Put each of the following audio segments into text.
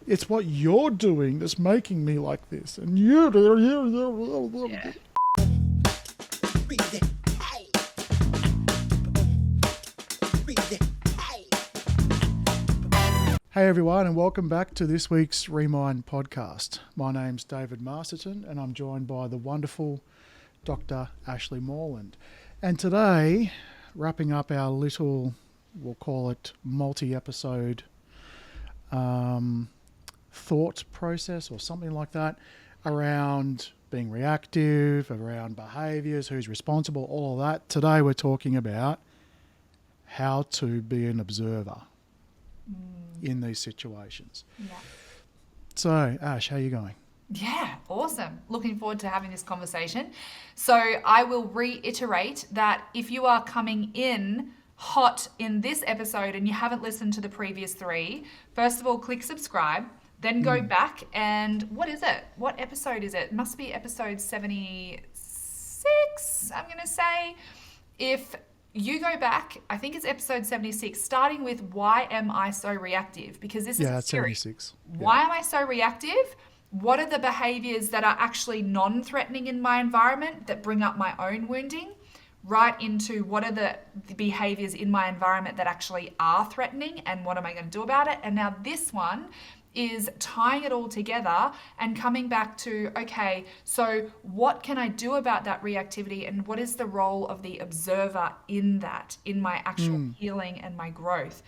It's what you're doing that's making me like this. And you. Yeah. Hey everyone, and welcome back to this week's Remind podcast. My name's David Masterton, and I'm joined by the wonderful Dr. Ashleigh Moreland. And today, wrapping up our little, we'll call it multi-episode thought process or something like that around being reactive, around behaviours, who's responsible, all of that. Today we're talking about how to be an observer in these situations. Yeah. So, Ash, how are you going? Yeah, awesome. Looking forward to having this conversation. So I will reiterate that if you are coming in hot in this episode and you haven't listened to the previous three, first of all, click subscribe, then go back and what is it? What episode is it? It must be episode 76, I'm going to say. If you go back, I think it's episode 76, starting with why am I so reactive? Because this is Yeah, it's serious. 76. Why am I so reactive? What are the behaviors that are actually non-threatening in my environment that bring up my own wounding? Right into what are the behaviors in my environment that actually are threatening and what am I going to do about it? And now this one is tying it all together and coming back to, okay, so what can I do about that reactivity and what is the role of the observer in that, in my actual healing and my growth?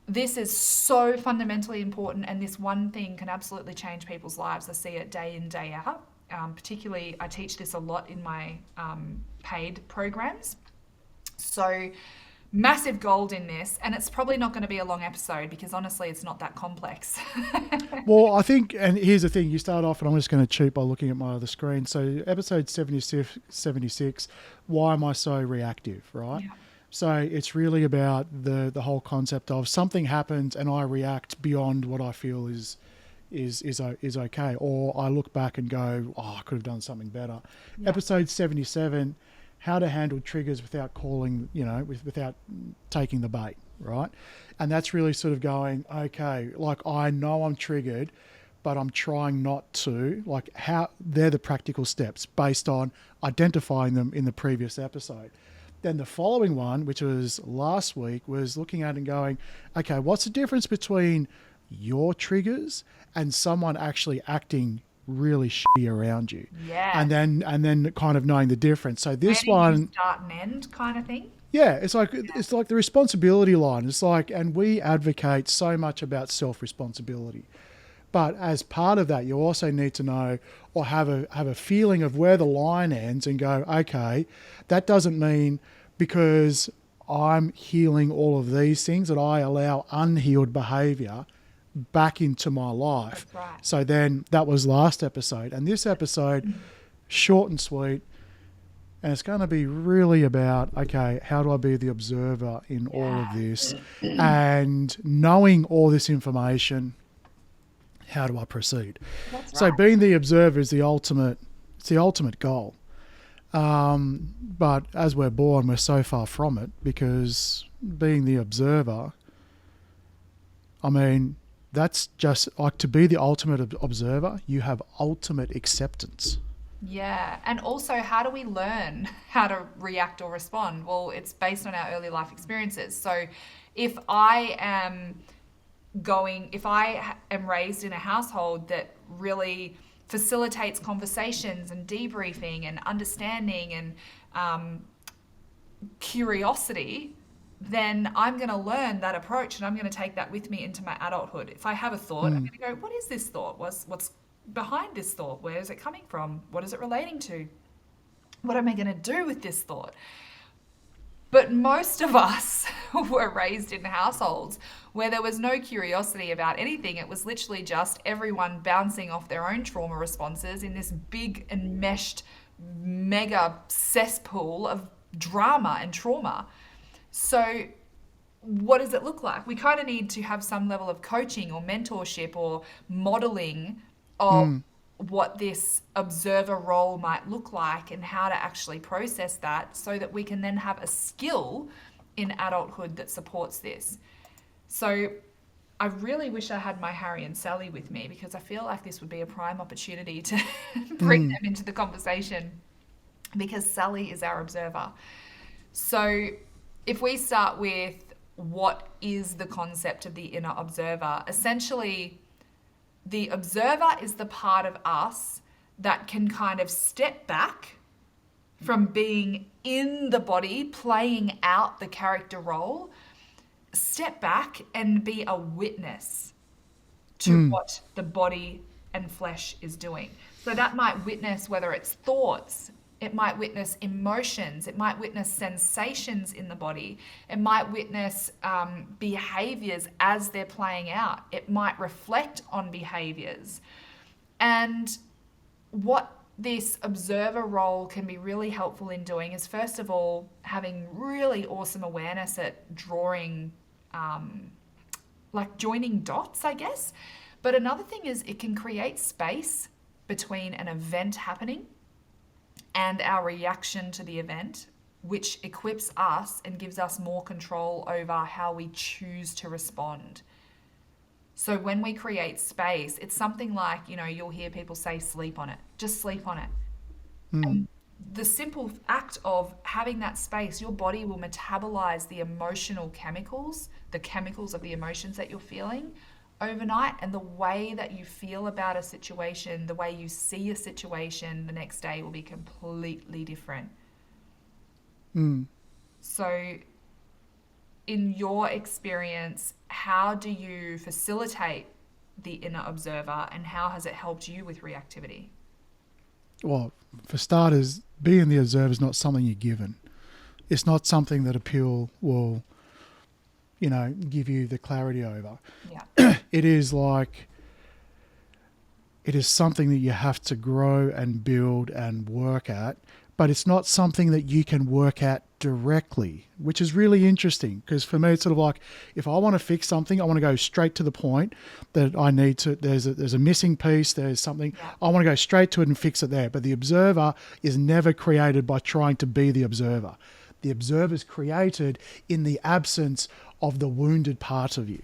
This is so fundamentally important, and this one thing can absolutely change people's lives. I see it day in, day out. Particularly, I teach this a lot in my paid programs. So massive gold in this, and it's probably not going to be a long episode because honestly, it's not that complex. Well, I think, and here's the thing, you start off, and I'm just going to cheat by looking at my other screen. So episode 76, why am I so reactive, right? Yeah. So it's really about the whole concept of something happens and I react beyond what I feel is okay, or I look back and go, oh, I could have done something better. Yeah. Episode 77, how to handle triggers without calling, without taking the bait, right? And that's really sort of going, okay, like I know I'm triggered, but I'm trying not to, like how they're the practical steps based on identifying them in the previous episode. Then the following one, which was last week, was looking at and going, okay, what's the difference between your triggers and someone actually acting really shitty around you? Yeah. And then kind of knowing the difference. So this Where do you one, start and end kind of thing. yeah, it's like the responsibility line. It's like, and we advocate so much about self-responsibility. But as part of that, you also need to know or have a feeling of where the line ends and go, okay, that doesn't mean because I'm healing all of these things that I allow unhealed behavior back into my life. That's right. So then that was last episode. And this episode, short and sweet, and it's going to be really about, okay, how do I be the observer in all of this? And knowing all this information, how do I proceed? That's So right. being the observer is the ultimate goal. But as we're born, we're so far from it because being the observer, I mean, that's just like to be the ultimate observer, you have ultimate acceptance. Yeah. And also, how do we learn how to react or respond? Well, it's based on our early life experiences. So if I am raised in a household that really facilitates conversations and debriefing and understanding and curiosity, then I'm going to learn that approach and I'm going to take that with me into my adulthood. If I have a thought, I'm going to go, what is this thought? What's behind this thought? Where is it coming from? What is it relating to? What am I going to do with this thought? But most of us were raised in households where there was no curiosity about anything. It was literally just everyone bouncing off their own trauma responses in this big enmeshed mega cesspool of drama and trauma. So what does it look like? We kind of need to have some level of coaching or mentorship or modeling of what this observer role might look like and how to actually process that so that we can then have a skill in adulthood that supports this. So I really wish I had my Harry and Sally with me, because I feel like this would be a prime opportunity to bring Mm, them into the conversation, because Sally is our observer. So if we start with what is the concept of the inner observer, essentially the observer is the part of us that can kind of step back from being in the body, playing out the character role, step back and be a witness to mm, what the body and flesh is doing. So that might witness whether it's thoughts, it might witness emotions, it might witness sensations in the body, it might witness behaviors as they're playing out, it might reflect on behaviors. And what this observer role can be really helpful in doing is, first of all, having really awesome awareness at drawing, like joining dots, I guess. But another thing is it can create space between an event happening and our reaction to the event, which equips us and gives us more control over how we choose to respond. So when we create space, it's something like, you'll hear people say, sleep on it, just sleep on it. mm. And the simple act of having that space, your body will metabolize the emotional chemicals, the chemicals of the emotions that you're feeling overnight, and the way that you feel about a situation, the way you see a situation the next day will be completely different. Mm. So in your experience, how do you facilitate the inner observer, and how has it helped you with reactivity? Well, for starters, being the observer is not something you're given. It's not something that a pill will, give you the clarity over. Yeah. It is something that you have to grow and build and work at, but it's not something that you can work at directly, which is really interesting, because for me it's sort of like, if I want to fix something, I want to go straight to the point that I need to, there's a missing piece, there's something, Yeah. I want to go straight to it and fix it there. But the observer is never created by trying to be the observer. The observer is created in the absence of the wounded part of you,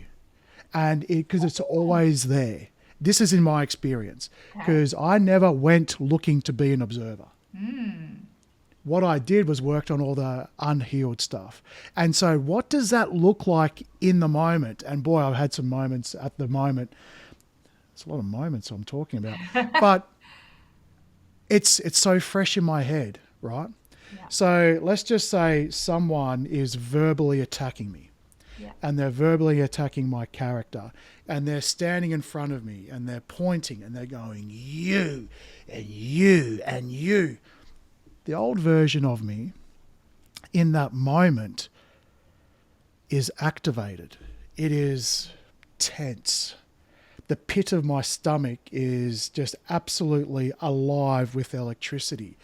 and because it's always there. This is in my experience, Okay. because I never went looking to be an observer. Mm. What I did was worked on all the unhealed stuff. And so what does that look like in the moment? And boy, I've had some moments at the moment. It's a lot of moments I'm talking about. But it's so fresh in my head, right? Yeah. So let's just say someone is verbally attacking me, Yeah. and they're verbally attacking my character, and they're standing in front of me and they're pointing and they're going, you and you and you. The old version of me in that moment is activated. It is tense. The pit of my stomach is just absolutely alive with electricity.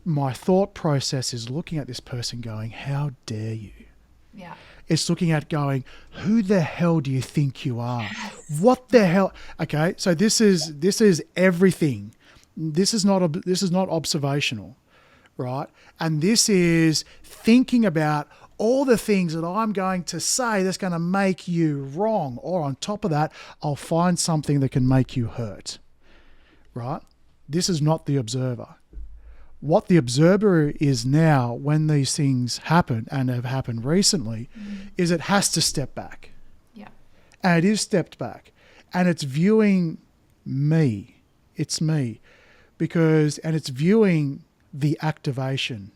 My thought process is looking at this person going, how dare you? Yeah. It's looking at going, who the hell do you think you are? What the hell? Okay, so this is everything. This is not observational, right? And this is thinking about all the things that I'm going to say that's going to make you wrong, or on top of that, I'll find something that can make you hurt, right? This is not the observer. What the observer is now, when these things happen and have happened recently, is it has to step back. Yeah. And it is stepped back. And it's viewing me. It's me. And it's viewing the activation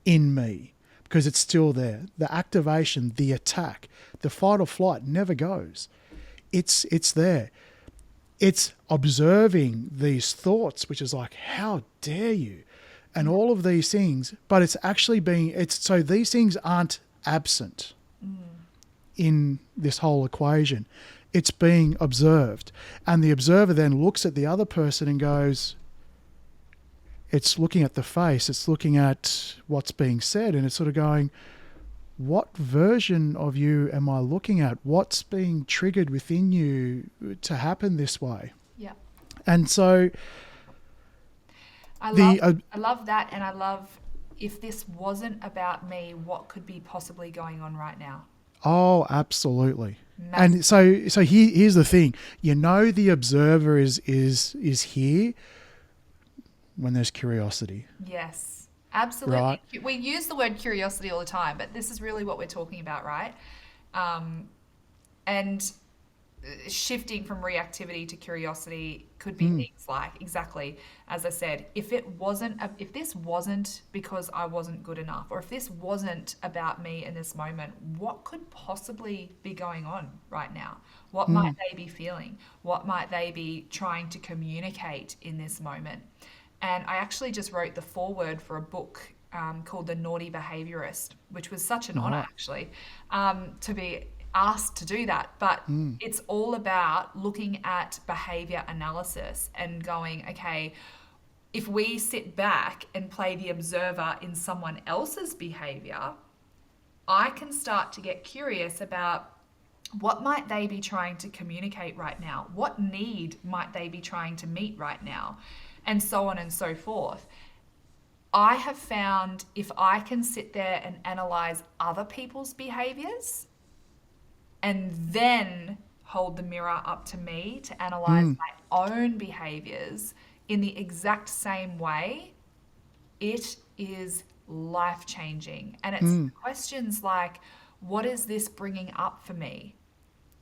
in me, because it's still there. The activation, the attack, the fight or flight never goes. It's there. It's observing these thoughts, which is like, how dare you? And all of these things, but it's actually so these things aren't absent in this whole equation. It's being observed. And the observer then looks at the other person and goes, it's looking at the face, it's looking at what's being said, and it's sort of going, what version of you am I looking at? What's being triggered within you to happen this way? Yeah. And so I love that, and I love, if this wasn't about me, what could be possibly going on right now? Oh, absolutely. Massive. And so here's the thing. You know the observer is here when there's curiosity, Yes, absolutely. right? We use the word curiosity all the time, but this is really what we're talking about, right? And shifting from reactivity to curiosity could be things like, exactly as I said, if this wasn't because I wasn't good enough, or if this wasn't about me in this moment, what could possibly be going on right now? What might they be feeling? What might they be trying to communicate in this moment? And I actually just wrote the foreword for a book called The Naughty Behaviorist, which was such an honor, Right. actually, to be asked to do that. But it's all about looking at behavior analysis and going, okay, if we sit back and play the observer in someone else's behavior, I can start to get curious about what might they be trying to communicate right now? What need might they be trying to meet right now? And so on and so forth. I have found if I can sit there and analyze other people's behaviors and then hold the mirror up to me to analyze my own behaviors in the exact same way, it is life changing. And it's questions like, what is this bringing up for me?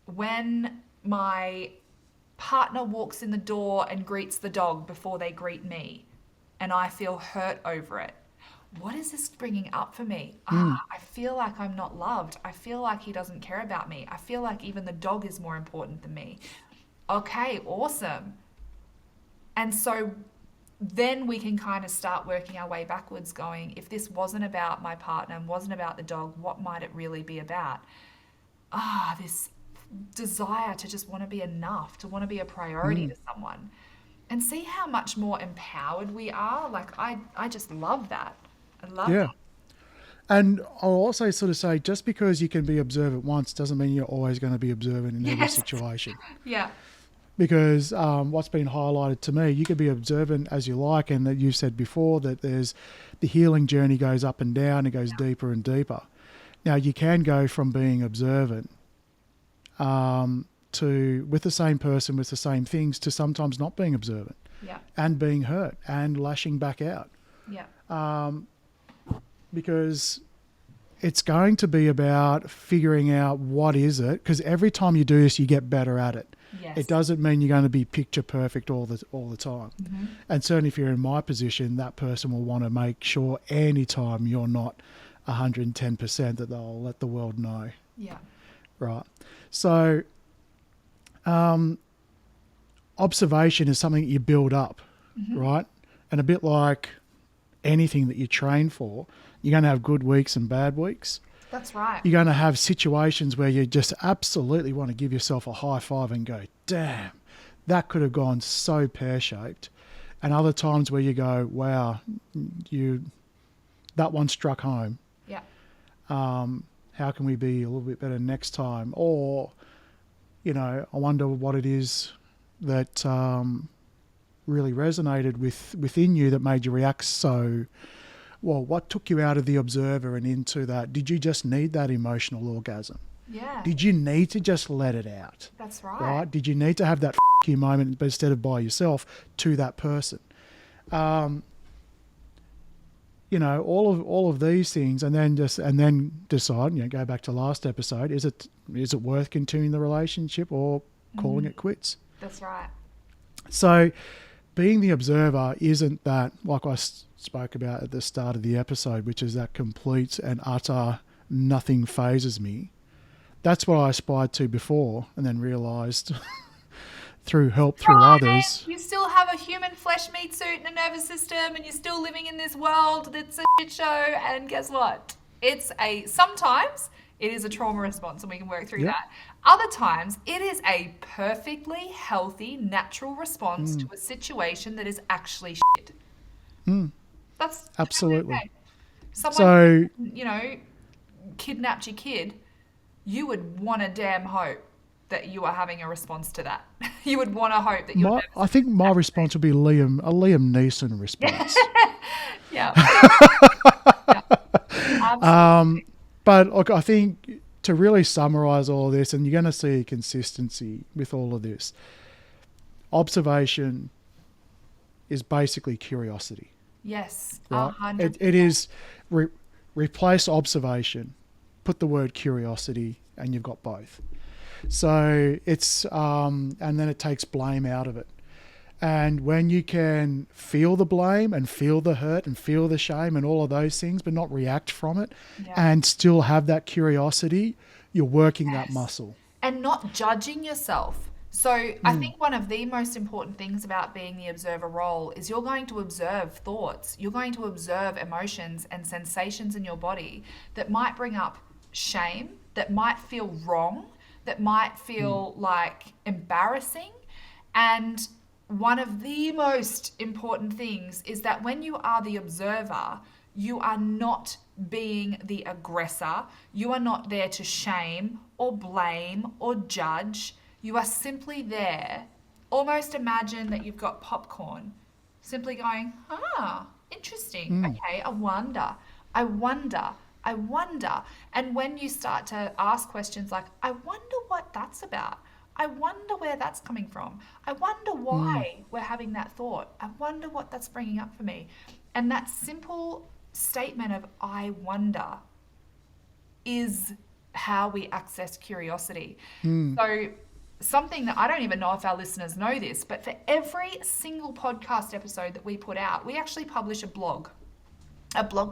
When my partner walks in the door and greets the dog before they greet me, and I feel hurt over it, what is this bringing up for me? I feel like I'm not loved. I feel like he doesn't care about me. I feel like even the dog is more important than me. Okay, awesome. And so then we can kind of start working our way backwards, going, if this wasn't about my partner and wasn't about the dog, what might it really be about? This desire to just want to be enough, to want to be a priority to someone. And see how much more empowered we are. Like, I just love that. I love Yeah. that. And I'll also sort of say, just because you can be observant once doesn't mean you're always going to be observant in every Yes. situation. Yeah. Because what's been highlighted to me, you can be observant as you like, and that you've said before that there's the healing journey goes up and down, it goes deeper and deeper. Now you can go from being observant to with the same person with the same things to sometimes not being observant Yeah. and being hurt and lashing back out, Yeah. because it's going to be about figuring out what is it, because every time you do this you get better at it. Yes. It doesn't mean you're going to be picture perfect all the time. And certainly if you're in my position, that person will want to make sure anytime you're not 110% that they'll let the world know. Yeah. Right. So observation is something you build up, right? And a bit like anything that you train for, you're going to have good weeks and bad weeks. That's right. You're going to have situations where you just absolutely want to give yourself a high five and go, damn, that could have gone so pear-shaped. And other times where you go, wow, that one struck home. Yeah. How can we be a little bit better next time? Or, I wonder what it is that really resonated within you that made you react so well. What took you out of the observer and into that? Did you just need that emotional orgasm? Yeah. Did you need to just let it out? That's right. Right? Did you need to have that you moment, but instead of by yourself, to that person? All of these things, and then decide. Go back to last episode. Is it worth continuing the relationship or calling it quits? That's right. So, being the observer isn't that, like I spoke about at the start of the episode, which is that complete and utter nothing phases me. That's what I aspired to before, and then realised through help through others. You still have a human flesh meat suit and a nervous system, and you're still living in this world that's a shit show. And guess what? Sometimes it is a trauma response, and we can work through that. Other times it is a perfectly healthy, natural response to a situation that is actually shit. That's Absolutely. okay. Someone, So, kidnapped your kid, you would want to damn hope that you are having a response to that. You would want to hope that you're. I think my response would be a Liam Neeson response. Yeah. Yeah. Absolutely. But look, I think to really summarize all of this, and you're going to see a consistency with all of this, observation is basically curiosity, Yes, right? 100. It is replace observation, put the word curiosity, and you've got both. So it's, and then it takes blame out of it. And when you can feel the blame and feel the hurt and feel the shame and all of those things, but not react from it, Yeah. and still have that curiosity, you're working that Yes. muscle. And not judging yourself. So I think one of the most important things about being the observer role is you're going to observe thoughts, you're going to observe emotions and sensations in your body that might bring up shame, that might feel wrong, that might feel like embarrassing. And one of the most important things is that when you are the observer, you are not being the aggressor. You are not there to shame or blame or judge. You are simply there. Almost imagine that you've got popcorn, simply going, interesting. Okay, I wonder, I wonder, I wonder. And when you start to ask questions like, I wonder what that's about. I wonder where that's coming from. I wonder why we're having that thought. I wonder what that's bringing up for me. And that simple statement of I wonder is how we access curiosity. So something that I don't even know if our listeners know this, but for every single podcast episode that we put out, we actually publish a blog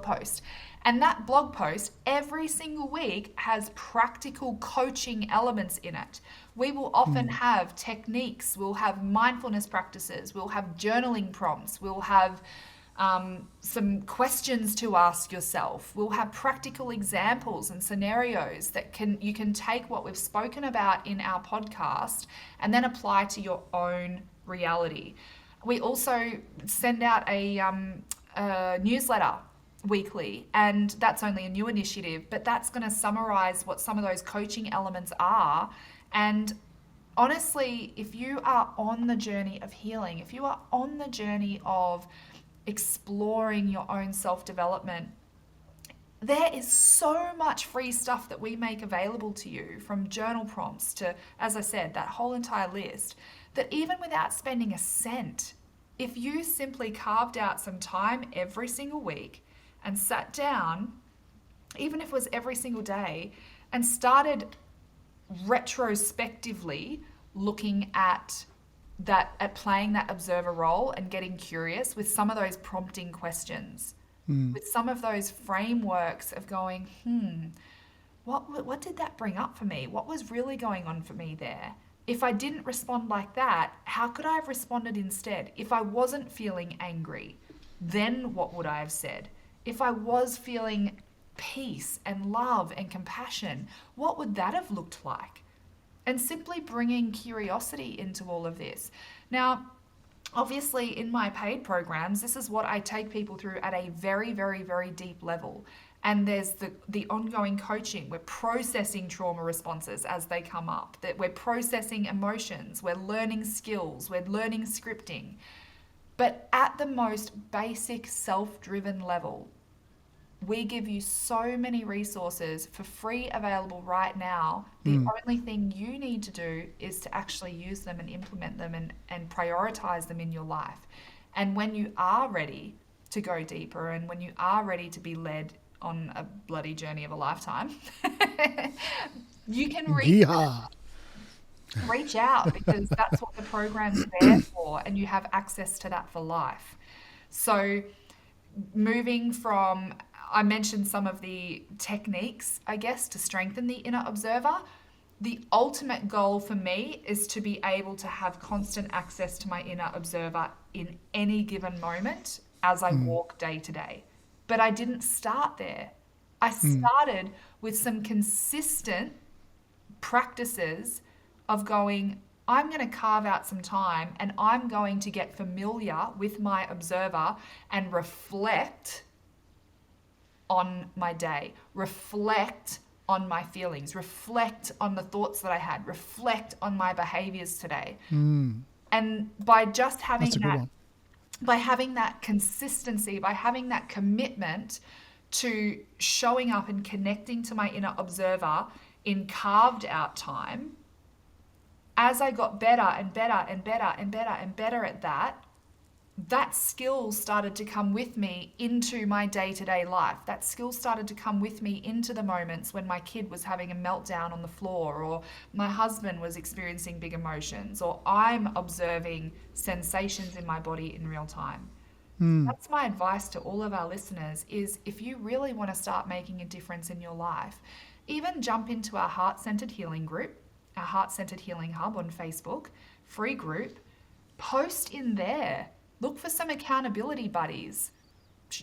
post. And that blog post every single week has practical coaching elements in it. We will often have techniques, we'll have mindfulness practices, we'll have journaling prompts, we'll have some questions to ask yourself. We'll have practical examples and scenarios that you can take what we've spoken about in our podcast and then apply to your own reality. We also send out a newsletter weekly, and that's only a new initiative, but that's going to summarize what some of those coaching elements are. And honestly, if you are on the journey of healing, if you are on the journey of exploring your own self-development, there is so much free stuff that we make available to you, from journal prompts to, as I said, that whole entire list, that even without spending a cent, if you simply carved out some time every single week and sat down, even if it was every single day, and started retrospectively looking at playing that observer role and getting curious with some of those prompting questions, with some of those frameworks of going, what did that bring up for me? What was really going on for me there? If I didn't respond like that, how could I have responded instead? If I wasn't feeling angry, then what would I have said? If I was feeling peace and love and compassion, what would that have looked like? And simply bringing curiosity into all of this. Now, obviously in my paid programs, this is what I take people through at a very, very, very deep level. And there's the ongoing coaching. We're processing trauma responses as they come up, that we're processing emotions, we're learning skills, we're learning scripting. But at the most basic self-driven level, we give you so many resources for free available right now. The only thing you need to do is to actually use them and implement them and prioritize them in your life. And when you are ready to go deeper, and when you are ready to be led on a bloody journey of a lifetime, you can reach out, because that's what the program's there for, and you have access to that for life. So moving from, I mentioned some of the techniques, I guess, to strengthen the inner observer. The ultimate goal for me is to be able to have constant access to my inner observer in any given moment as I walk day to day. But I didn't start there. I started with some consistent practices of going, I'm going to carve out some time and I'm going to get familiar with my observer and reflect on my day, reflect on my feelings, reflect on the thoughts that I had, reflect on my behaviors today. And by just having that, by having that consistency, by having that commitment to showing up and connecting to my inner observer in carved out time, as I got better and better and better and better and better at that, that skill started to come with me into my day-to-day life. That skill started to come with me into the moments when my kid was having a meltdown on the floor, or my husband was experiencing big emotions, or I'm observing sensations in my body in real time. That's my advice to all of our listeners is if you really want to start making a difference in your life, even jump into our Heart-Centered Healing group, our Heart-Centered Healing Hub on Facebook, free group, post in there. Look for some accountability buddies.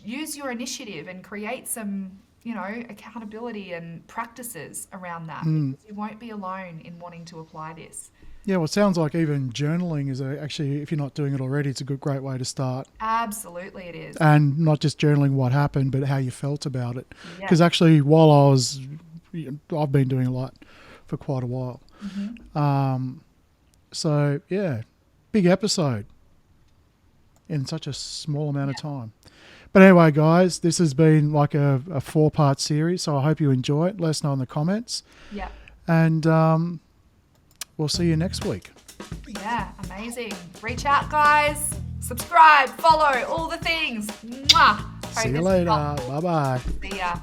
Use your initiative and create some, accountability and practices around that. Because you won't be alone in wanting to apply this. Yeah, well, it sounds like even journaling is actually, if you're not doing it already, it's a great way to start. Absolutely it is. And not just journaling what happened, but how you felt about it. Yeah. Because actually, while I've been doing a lot for quite a while. So, yeah, big episode in such a small amount of time. But anyway, guys, this has been like a 4-part series, so I hope you enjoy it. Let us know in the comments. Yeah. And we'll see you next week. Yeah, amazing. Reach out, guys. Subscribe, follow, all the things. Mwah. See you later. Bye-bye. See ya.